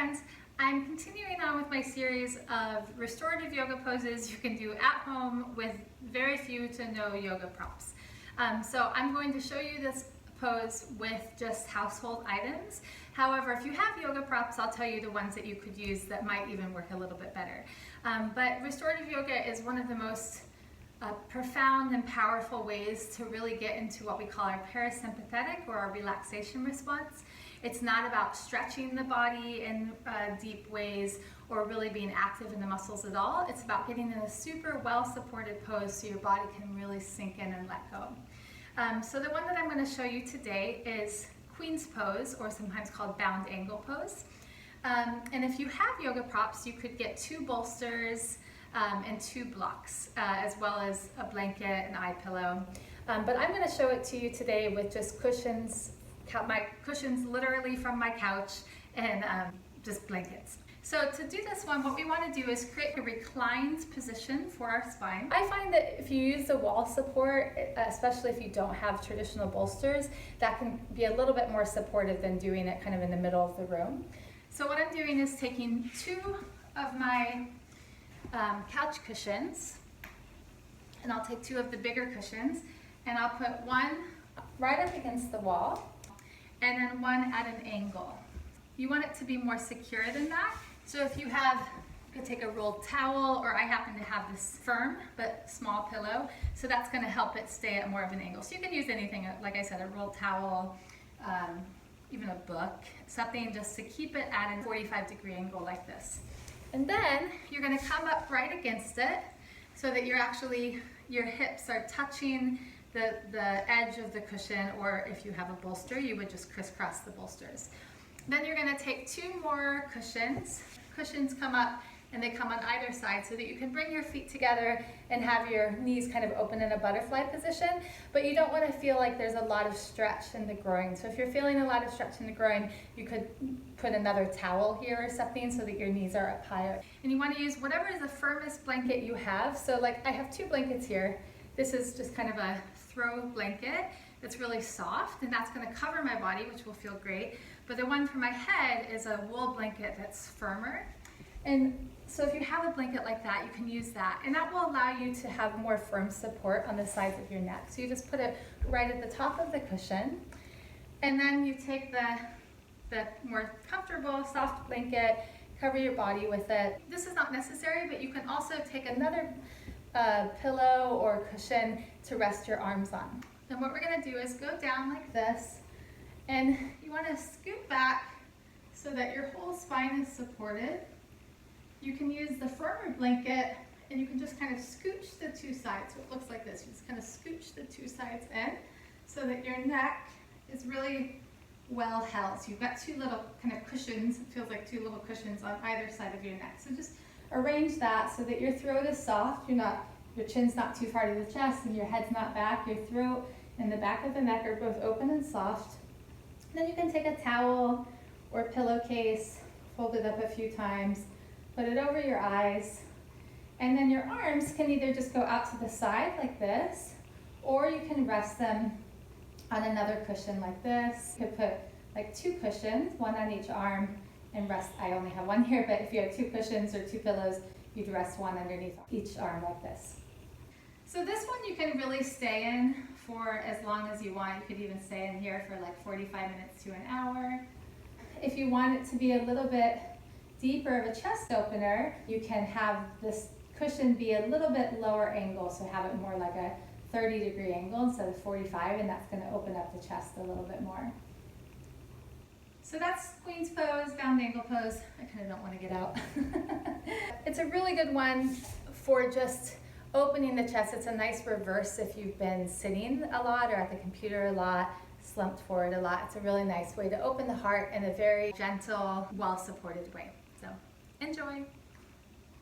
friends, I'm continuing on with my series of restorative yoga poses you can do at home with very few to no yoga props. So I'm going to show you this pose with just household items. However, if you have yoga props, I'll tell you the ones that you could use that might even work a little bit better. But restorative yoga is one of the most profound and powerful ways to really get into what we call our parasympathetic or our relaxation response. It's not about stretching the body in deep ways or really being active in the muscles at all. It's about getting in a super well supported pose so your body can really sink in and let go. So the one that I'm going to show you today is Queen's pose, or sometimes called bound angle pose. And if you have yoga props, you could get 2 bolsters and 2 blocks, as well as a blanket and eye pillow. But I'm going to show it to you today with just cushions, my cushions literally from my couch, and just blankets. So to do this one, what we want to do is create a reclined position for our spine. I find that if you use the wall support, especially if you don't have traditional bolsters, that can be a little bit more supportive than doing it kind of in the middle of the room. So what I'm doing is taking 2 of my couch cushions, and I'll take 2 of the bigger cushions, and I'll put one right up against the wall and then one at an angle. You want it to be more secure than that. So if you could take a rolled towel, or I happen to have this firm but small pillow, so that's going to help it stay at more of an angle. So you can use anything, like I said, a rolled towel, even a book, something just to keep it at a 45-degree angle like this. And then you're going to come up right against it so that your hips are touching the edge of the cushion, or if you have a bolster, you would just crisscross the bolsters. Then you're going to take 2 more cushions. Cushions come up and they come on either side so that you can bring your feet together and have your knees kind of open in a butterfly position, but you don't want to feel like there's a lot of stretch in the groin. So if you're feeling a lot of stretch in the groin, you could put another towel here or something so that your knees are up higher. And you want to use whatever is the firmest blanket you have. So like I have 2 blankets here. This is just kind of a throw blanket. It's really soft, and that's going to cover my body, which will feel great. But the one for my head is a wool blanket that's firmer. And so if you have a blanket like that, you can use that. And that will allow you to have more firm support on the sides of your neck. So you just put it right at the top of the cushion. And then you take the more comfortable, soft blanket, cover your body with it. This is not necessary, but you can also take another pillow or cushion to rest your arms on. And what we're going to do is go down like this, and you want to scoot back so that your whole spine is supported. You can use the firmer blanket, and you can just kind of scooch the 2 sides. So it looks like this. You just kind of scooch the 2 sides in so that your neck is really well held. So you've got 2 little kind of cushions. It feels like 2 little cushions on either side of your neck. So just arrange that so that your throat is soft. Your chin's not too far to the chest and your head's not back. Your throat and the back of the neck are both open and soft. Then you can take a towel or pillowcase, fold it up a few times, put it over your eyes, and then your arms can either just go out to the side like this, or you can rest them on another cushion like this. You could put like 2 cushions, 1 on each arm, and rest. I only have 1 here, but if you have 2 cushions or 2 pillows, you'd rest 1 underneath each arm like this. So this one you can really stay in for as long as you want. You could even stay in here for like 45 minutes to an hour. If you want it to be a little bit deeper of a chest opener, you can have this cushion be a little bit lower angle, so have it more like a 30-degree angle instead of 45, and that's going to open up the chest a little bit more. So that's Queen's pose, bound angle pose. I kind of don't want to get out. It's a really good one for just opening the chest. It's a nice reverse if you've been sitting a lot or at the computer a lot, slumped forward a lot. It's a really nice way to open the heart in a very gentle, well-supported way. So enjoy.